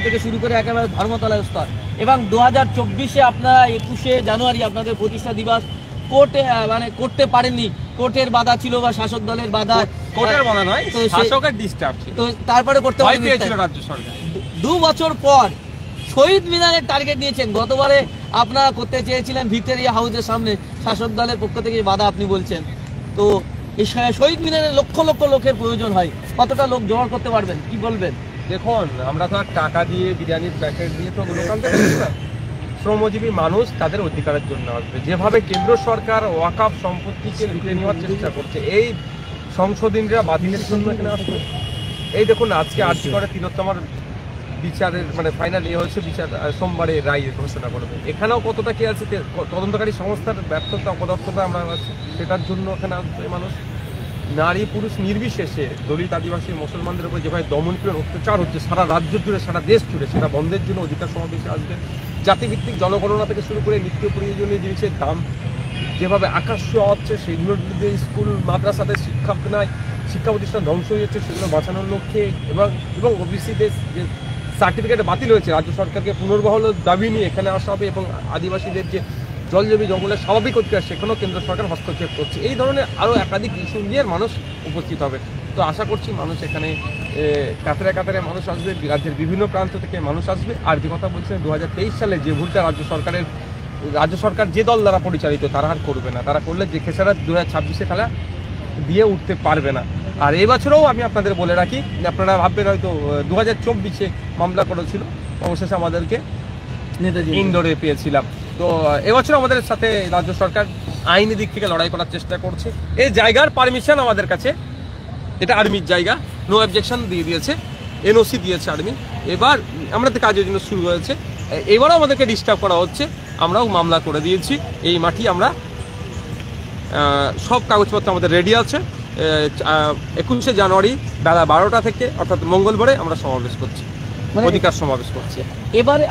থেকে শুরু করে একেবারে ধর্মতলা স্তর। এবং 2024-এ আপনারা 21শে জানুয়ারি আপনাদের প্রতিষ্ঠা দিবস কোর্টে মানে করতে পারেননি, কোর্টের বাধা ছিল বা শাসক দলের বাধা, কোর্টের বাধা নয়, শাসকের ডিস্টার্ব ছিল, তো তারপরে করতে পারেননি। রাজ্য সরকার 2 বছর পর শহীদ মিনারের টার্গেট নিয়েছেন। গতবারে আপনারা করতে চেয়েছিলেন ভিক্টোরিয়া হাউসের সামনে, শাসক দলের পক্ষ থেকে বাধা আপনি বলছেন। তো এই শহীদ মিনারে লক্ষ লক্ষ লোকের প্রয়োজন হয়, কতটা লোক জোগাড় করতে পারবেন, কি বলবেন? দেখুন, আমরা তো আর টাকা দিয়ে বিরিয়ানির প্যাকেট দিয়ে তো লোকাল না, শ্রমজীবী মানুষ তাদের অধিকারের জন্য আসবে। যেভাবে কেন্দ্র সরকার ওয়াকফ সম্পত্তিকে লুটে নেওয়ার চেষ্টা করছে, এই সংশোধনীরা বাতিলের জন্য এখানে আসবে। এই দেখুন, আজকে আর্জি করে তিলোত্তমার বিচারের মানে ফাইনাল হয়েছে, বিচার সোমবারে রায় ঘোষণা করবে। এখানেও কতটা কি আছে, তদন্তকারী সংস্থার ব্যর্থতা অপদক্ষতা আমরা সেটার জন্য এখানে আসবে মানুষ। নারী পুরুষ নির্বিশেষে দলিত আদিবাসী মুসলমানদের উপর যেভাবে দমনপীড়ন অত্যাচার হচ্ছে সারা রাজ্য জুড়ে সারা দেশ জুড়ে, সেটা বন্ধের জন্য অধিকার সমাবেশে আসবে। জাতিভিত্তিক জনগণনা থেকে শুরু করে নিত্য প্রয়োজনীয় জিনিসের দাম যেভাবে আকাশ ছোঁয়া হচ্ছে, সেগুলোর বিরুদ্ধে স্কুল মাদ্রাসাদের শিক্ষা প্রতিষ্ঠান ধ্বংস হয়ে যাচ্ছে, সেগুলো বাঁচানোর লক্ষ্যে এবং ওবিসিদের যে সার্টিফিকেট বাতিল হয়েছে, রাজ্য সরকারকে পুনর্বহালের দাবি নিয়ে এখানে আসা হবে। এবং আদিবাসীদের যে জল জমি জঙ্গলের স্বাভাবিক অধিকার, সেখানেও কেন্দ্র সরকার হস্তক্ষেপ করছে। এই ধরনের আরও একাধিক ইস্যু নিয়ে মানুষ উপস্থিত হবে। তো আশা করছি মানুষ এখানে কাতারে কাতারে মানুষ আসবে, রাজ্যের বিভিন্ন প্রান্ত থেকে মানুষ আসবে। আর যে কথা বলছেন 2023 সালে যে ভুলটা রাজ্য সরকার যে দল দ্বারা পরিচালিত তারা আর করবে না, তারা করলে যে খেসারা 2026-এ খেলা দিয়ে উঠতে পারবে না। আর এবছরেও আমি আপনাদের বলে রাখি, আপনারা ভাববেন হয়তো 2024-এ মামলা করেছিল, অবশেষে আমাদেরকে ইন্দোরে পেয়েছিলাম। তো এবছর আমাদের সাথে রাজ্য সরকার আইনি দিক থেকে লড়াই করার চেষ্টা করছে। এই জায়গার পারমিশন আমাদের কাছে, এটা আর্মির জায়গা, নো অবজেকশন দিয়ে দিয়েছে, এনওসি দিয়েছে আর্মি। এবার আমাদের কাজের জন্য শুরু হয়েছে, এবারও আমাদেরকে ডিস্টার্ব করা হচ্ছে, আমরাও মামলা করে দিয়েছি। এই মাটি আমরা সব কাগজপত্র আমাদের রেডি আছে। 21শে জানুয়ারি বেলা 12টা থেকে অর্থাৎ মঙ্গলবারে আমরা সমাবেশ করছি, অধিকার সমাবেশ করছি। এবারে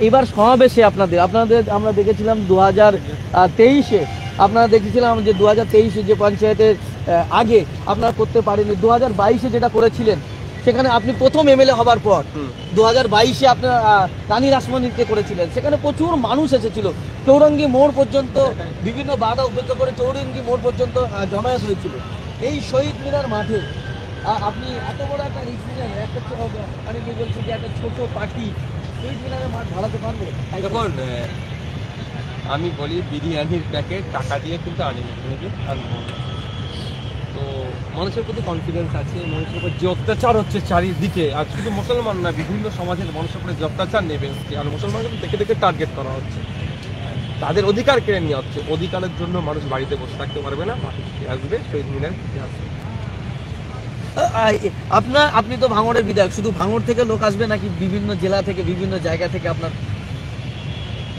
এবার সমাবেশে আপনাদের আমরা দেখেছিলাম 2023-এ আপনারা দেখেছিলাম যে 2023-এ যে পঞ্চায়েতের আগে আপনারা করতে পারেননি, 2022-এ যেটা করেছিলেন সেখানে আপনি প্রথম এমএলএ হবার পর 2022-এ আপনারা রানী রাসমণিকে করেছিলেন, সেখানে প্রচুর মানুষ এসেছিল, চৌরঙ্গি মোড় পর্যন্ত বিভিন্ন বাধা উপেক্ষা করে চৌরঙ্গি মোড় পর্যন্ত জমায়েত হয়েছিল। এই শহীদ মিনার মাঠে আপনি এত বড় একটা রিস্ক নিলেন, একটা অনেকে বলছে যে একটা ছোট পার্টি শহীদ মিনারের মাঠ ভাড়াতে পারবে। দেখুন, আমি বলি বিরিয়ানির প্যাকেট টাকা দিয়ে কিন্তু আনিনি, তো মানুষের প্রতি কনফিডেন্স আছে। মানুষের উপর যে অত্যাচার হচ্ছে চারিদিকে, আর শুধু মুসলমান না, বিভিন্ন সমাজের মানুষের উপরে যে অত্যাচার নেবে, আর মুসলমানকে দেখে দেখে টার্গেট করা হচ্ছে, তাদের অধিকার কেড়ে নেওয়া হচ্ছে। অধিকারের জন্য মানুষ বাড়িতে বসে থাকতে পারবে না, আসবে শহীদ মিনার আসবে। আপনি তো ভাঙড়ের বিধায়ক, শুধু ভাঙড় থেকে লোক আসবে নাকি বিভিন্ন জেলা থেকে বিভিন্ন জায়গা থেকে? আপনার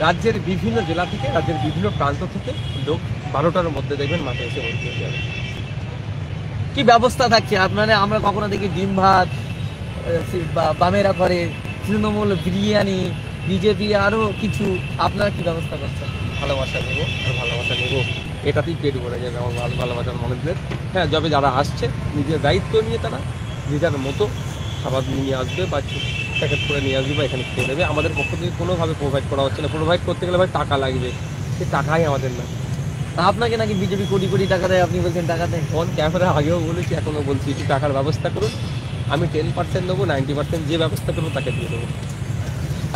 রাজ্যের বিভিন্ন জেলা থেকে, রাজ্যের বিভিন্ন প্রান্ত থেকে লোক 12টার মধ্যে দেখবেন মাঠে এসে ভর্তি হয়ে যাবে। কি ব্যবস্থা থাকছে আপনার? আমরা কখনো দেখি ডিম ভাত বামেরা করে, তৃণমূল বিরিয়ানি, বিজেপি আরো কিছু, আপনারা কি ব্যবস্থা করছেন? ভালোবাসা নেবো আর ভালোবাসা নেবো, এটাতেই পেট ভরে যাবে আমার ভালোবাসার মানুষদের। হ্যাঁ, যবে যারা আসছে নিজের দায়িত্ব নিয়ে তারা নিজের মতো খাবার নিয়ে আসবে বা প্যাকেট করে নিয়ে আসবে বা এখানে খেয়ে নেবে। আমাদের পক্ষ থেকে কোনোভাবে প্রোভাইড করা হচ্ছে না। প্রোভাইড করতে গেলে ভাই টাকা লাগবে, সে টাকাই আমাদের না। আপনাকে নাকি বিজেপি কোটি কোটি টাকা দেয়, আপনি বলছেন টাকা দেয়? অন ক্যামেরা আগেও বলেছি, এখনও বলছি, একটু টাকার ব্যবস্থা করুন। আমি 10% দেবো, 90% যে ব্যবস্থা করবো তাকে দিয়ে দেবো।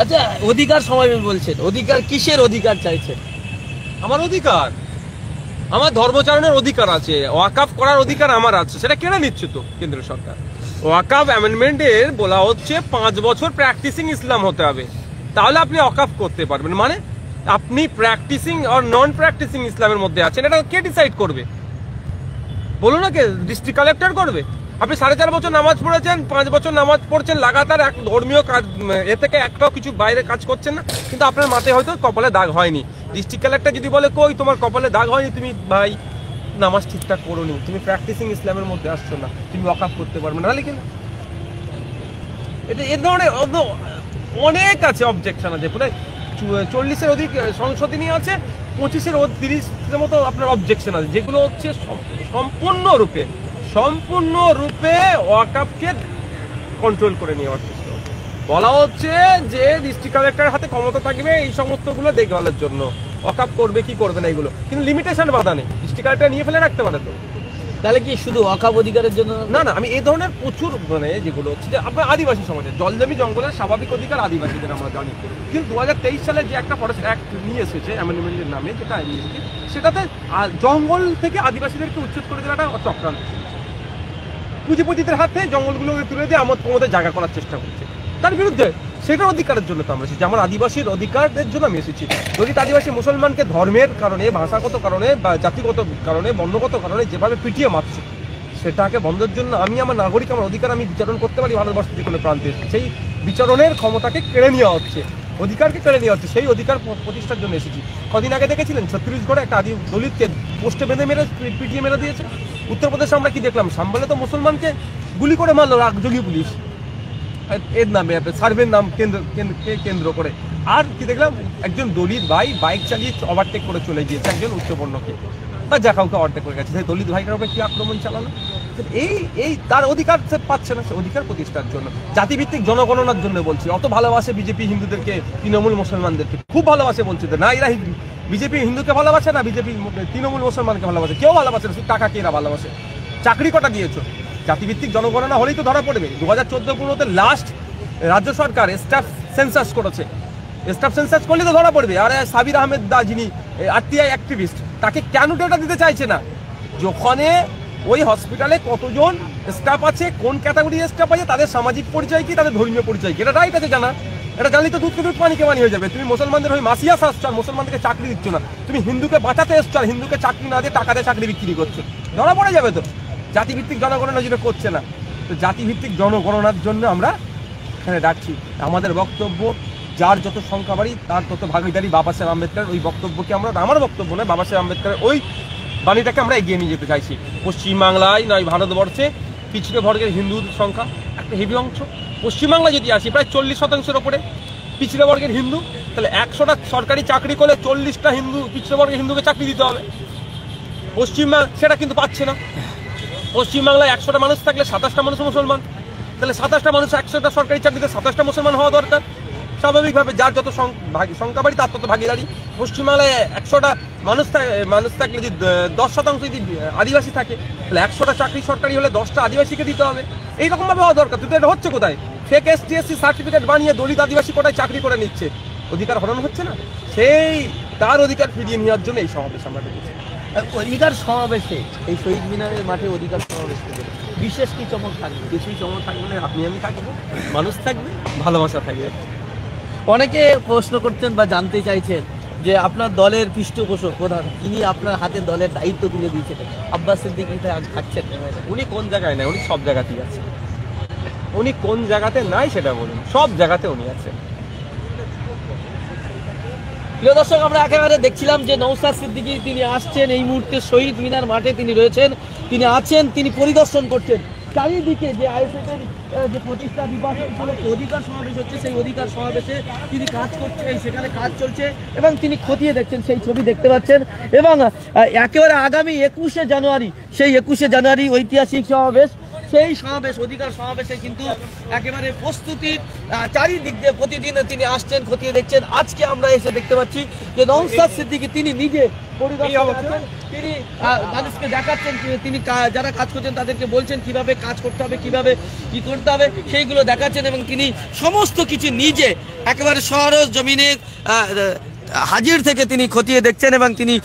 আচ্ছা, অধিকার সমাবেশ বলছেন, অধিকার কিসের অধিকার চাইছেন? আমার অধিকার, আমার ধর্মচারণের অধিকার আছে, ওয়াকফ করার অধিকার আমার আছে, সেটা কেড়ে নিচ্ছে তো কেন্দ্র সরকার। ওয়াকফ অ্যামেন্ডমেন্টের বলা হচ্ছে 5 বছর প্র্যাকটিসিং ইসলাম হতে হবে, তাহলে আপনি ওয়াকফ করতে পারবেন। মানে আপনি প্র্যাকটিসিং আর নন প্র্যাকটিসিং ইসলামের মধ্যে আছেন, এটা কে ডিসাইড করবে বলুন না? কে? ডিস্ট্রিক্ট কালেক্টর করবে? আপনি 4.5 বছর নামাজ পড়েছেন, 5 বছর নামাজ পড়ছেন লাগাতার, এক ধর্মীয় কাজ এ থেকে একটাও কিছু বাইরে কাজ করছেন না, কিন্তু আপনার মাথায় হয়তো কপালে দাগ হয়নি। ডিস্ট্রিক্ট কালেক্টর যদি বলে কই তোমার কপালে দাগ হয়নি, তুমি ভাই নামাজ ঠিকঠাক করোনি, তুমি প্র্যাকটিসিং ইসলামের মধ্যে আসছো না, তুমি ওয়াকফ করতে পারবে না, তাহলে কিন্তু এটা এ ধরনের অনেক আছে, অবজেকশন আছে। প্রায় 40-এর অধিক সংশোধনী আছে, 25-এর 30-এর মতো আপনার অবজেকশন আছে, যেগুলো হচ্ছে সম্পূর্ণরূপে ওয়াকফকে কন্ট্রোল করে নেওয়ার চেষ্টা। বলা হচ্ছে যে ডিস্ট্রিক্ট কালেক্টরের হাতে ক্ষমতা থাকবে এই সমস্তগুলো দেখভালের জন্য, ওয়াকআপ করবে কি করবে না এগুলো, কিন্তু লিমিটেশন বাধা নেই, ডিস্ট্রিক্ট কালেক্টর নিয়ে ফেলে রাখতে পারে তো। তাহলে কি শুধু ওয়াকফ অধিকারের জন্য? না না, আমি এই ধরনের প্রচুর মানে যেগুলো হচ্ছে যে আপনার আদিবাসী সমাজে জলজমি জঙ্গলের স্বাভাবিক অধিকার আদিবাসীদের আমরা জানি, কিন্তু 2023 সালে যে একটা ফরেস্ট অ্যাক্ট নিয়ে এসেছে অ্যামেন্ডমেন্টের নামে, যেটা সেটাতে জঙ্গল থেকে আদিবাসীদেরকে উচ্ছেদ করে দেওয়াটা চক্রান্ত, পুঁজিপতিদের হাতে জঙ্গলগুলো তুলে দিয়ে আমার তোমাদের জায়গা করার চেষ্টা করছে, তার বিরুদ্ধে সেটার অধিকারের জন্য তো আমরা এসেছি, আমার আদিবাসীর অধিকারের জন্য আমি এসেছি। দলিত আদিবাসী মুসলমানকে ধর্মের কারণে, ভাষাগত কারণে বা জাতিগত কারণে, বর্ণগত কারণে যেভাবে পিটিয়ে মারছে, সেটাকে বন্ধের জন্য আমি আমার নাগরিক, আমার অধিকার আমি বিচারণ করতে পারি ভারতবর্ষের যে কোনো প্রান্তে, সেই বিচারণের ক্ষমতাকে কেড়ে নেওয়া হচ্ছে, অধিকারকে কেড়ে নেওয়া হচ্ছে, সেই অধিকার প্রতিষ্ঠার জন্য এসেছি। কদিন আগে দেখেছিলেন ছত্তিশগড়ে একটা দলিতকে পোস্টে বেঁধে মেরে পিটিয়ে মেরে দিয়েছে। উত্তরপ্রদেশে আমরা কি দেখলাম, সাম্বালে তো মুসলমানকে গুলি করে মারলো রাগযোগী পুলিশ এর নামে, সার্ভের নাম কেন্দ্র করে। আর কি দেখলাম, একজন দলিত ভাই বাইক চালিয়ে ওভারটেক করে চলে গিয়েছে একজন উচ্চবর্ণকে, বা যা কাউকে ওভারটেক করে গেছে, সেই দলিত ভাইকার উপরে কি আক্রমণ চালানো, এই তার অধিকার সে পাচ্ছে না, সে অধিকার প্রতিষ্ঠার জন্য, জাতিভিত্তিক জনগণনার জন্য বলছি। অত ভালোবাসে বিজেপি হিন্দুদেরকে, তৃণমূল মুসলমানদেরকে খুব ভালোবাসে, বলছে না এরা বিজেপি হিন্দুকে ভালোবাসে না, বিজেপি তৃণমূল মুসলমানকে ভালোবাসে, কেউ ভালোবাসে না, শুধু টাকাকে এরা ভালোবাসে। চাকরি কটা দিয়েছো, জাতিভিত্তিক জনগণনা হলেই তো ধরা পড়বে। 2014-15 লাস্ট রাজ্য সরকার স্টাফ সেন্সাস করেছে, স্টাফ সেন্সাস করলে তো ধরা পড়বে। আর সাবির আহমেদ দা, যিনি আরটিআই অ্যাক্টিভিস্ট, তাকে কেন ডেটা দিতে চাইছে না? যখনে ওই হসপিটালে কতজন স্টাফ আছে, কোন ক্যাটাগরির স্টাফ আছে, তাদের সামাজিক পরিচয় কি, তাদের ধর্মীয় পরিচয় কি, এটা রাইট আছে জানা। এটা জানলে তো দুধকে দুধ পানিকে পানি হয়ে যাবে। তুমি মুসলমানদের হয়ে মাসিয়া আসছো আর মুসলমানদেরকে চাকরি দিচ্ছ না, তুমি হিন্দুকে বাঁচাতে এসছো আর হিন্দুকে চাকরি না দিয়ে টাকা দিয়ে চাকরি বিক্রি করছো, ধরা পড়ে যাবে তো। জাতিভিত্তিক জনগণনা যেটা করছে না, তো জাতিভিত্তিক জনগণনার জন্য আমরা এখানে ডাকছি। আমাদের বক্তব্য, যার যত সংখ্যা বাড়ি তার তত ভাগিদারি বাবা সাহেব আম্বেদকর, ওই বক্তব্যকে আমরা, আমার বক্তব্য নয়, বাবা সাহেব আম্বেদকরের ওই বাণীটাকে আমরা এগিয়ে নিয়ে যেতে চাইছি। পশ্চিমবাংলায় নয়, ভারতবর্ষে পিছিয়ে বর্গের হিন্দুর সংখ্যা একটা হেভি অংশ। পশ্চিমবাংলা যদি আসি প্রায় 40% ওপরে পিছিয়ে বর্গের হিন্দু, তাহলে 100টা সরকারি চাকরি করলে 40টা হিন্দু পিছিয়ে বর্গের হিন্দুকে চাকরি দিতে হবে। পশ্চিমবাংলা সেটা কিন্তু পাচ্ছে না। পশ্চিমবাংলায় 100টা মানুষ থাকলে 27টা মানুষ মুসলমান, তাহলে 27টা মানুষ 100টা সরকারি চাকরিতে 27টা মুসলমান হওয়া দরকার স্বাভাবিকভাবে। যার যত সংখ্যা বাড়ি তার তত ভাগিদারি। পশ্চিমবাংলায় 100টা মানুষ থাকলে যদি 10% যদি আদিবাসী থাকে, তাহলে 100টা চাকরি সরকারি হলে 10টা আদিবাসীকে দিতে হবে। এইরকমভাবে হওয়া দরকার। কিন্তু এটা হচ্ছে কোথায়? ফেক ST/SC সার্টিফিকেট বানিয়ে দলিত আদিবাসী কোটায় চাকরি করে নিচ্ছে, অধিকার হরণ হচ্ছে না। সেই তার অধিকার ফিরিয়ে নেওয়ার জন্য এই সমাবেশ আমরা দেখেছি। অধিকার সমাবেশে, এই শহীদ মিনারের মাঠে অধিকার সমাবেশ থেকে বিশেষ কি চমক থাকবে? বেশি চমক থাকবে না, আপনি আমি থাকবো, মানুষ থাকবে, ভালোবাসা থাকবে। অনেকে প্রশ্ন করছেন বা জানতে চাইছেন যে আপনার দলের পৃষ্ঠপোষক প্রধান, তিনি আপনার হাতে দলের দায়িত্ব তুলে দিয়েছেন, আব্বাস সিদ্দিকী থাকছেন, উনি কোন জায়গায় নাই? উনি সব জায়গাতেই আছে। উনি কোন জায়গাতে নাই সেটা বলুন, সব জায়গাতে উনি আছেন। প্রিয় দর্শক, আমরা একেবারে দেখছিলাম যে নওশাদ সিদ্দিকী তিনি আসছেন, এই মুহূর্তে শহীদ মিনার মাঠে তিনি রয়েছেন, তিনি আছেন, তিনি পরিদর্শন করছেন চারিদিকে যে আইএসএফের যে প্রতিষ্ঠা দিবস উপলক্ষে অধিকার সমাবেশ হচ্ছে, সেই অধিকার সমাবেশে তিনি কাজ করছেন, সেখানে কাজ চলছে এবং তিনি খতিয়ে দেখছেন, সেই ছবি দেখতে পাচ্ছেন। এবং একেবারে আগামী 21শে জানুয়ারি, সেই 21শে জানুয়ারি ঐতিহাসিক সমাবেশ, সেই সমাবেশ, অধিকার সমাবেশে কিন্তু একেবারে প্রস্তুতির চারিদিক দিয়ে প্রতিদিন তিনি আসছেন, খতিয়ে দেখছেন। আজকে আমরা এসে দেখতে পাচ্ছি যে নওশাদ সিদ্দিকী তিনি নিজে তিনি মানুষকে দেখাচ্ছেন, তিনি যারা কাজ করছেন তাদেরকে বলছেন কিভাবে কাজ করতে হবে, কিভাবে কি করতে হবে, সেইগুলো দেখাচ্ছেন। এবং তিনি সমস্ত কিছু নিজে একেবারে সরজ জমিনে হাজির থেকে তিনি খতিয়ে দেখছেন এবং তিনি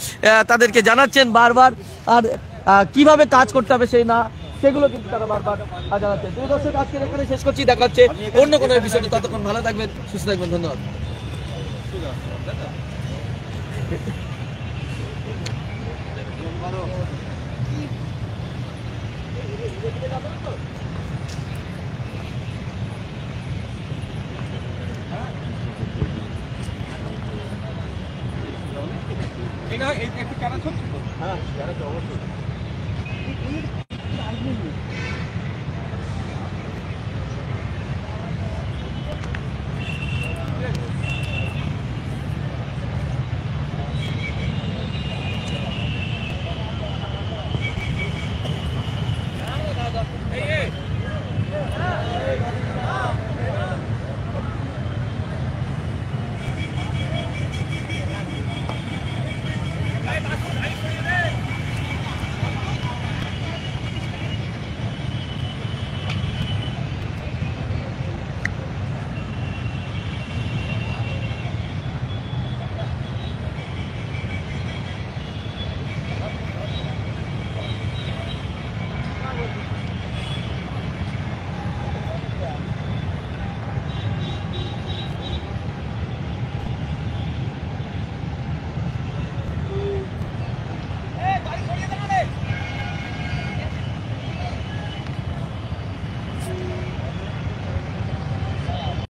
তাদেরকে জানাচ্ছেন বারবার, আর কিভাবে কাজ করতে হবে সেই না সেগুলো কিন্তু তারা বারবার জানাচ্ছেন। প্রিয় দর্শক, আজকের এখানে শেষ করছি, দেখা হচ্ছে অন্য কোনো বিষয়টি। ততক্ষণ ভালো থাকবেন, সুস্থ থাকবেন, ধন্যবাদ। একটু ক্যারাচ হচ্ছে তো? হ্যাঁ, ক্যারাচ অবশ্যই।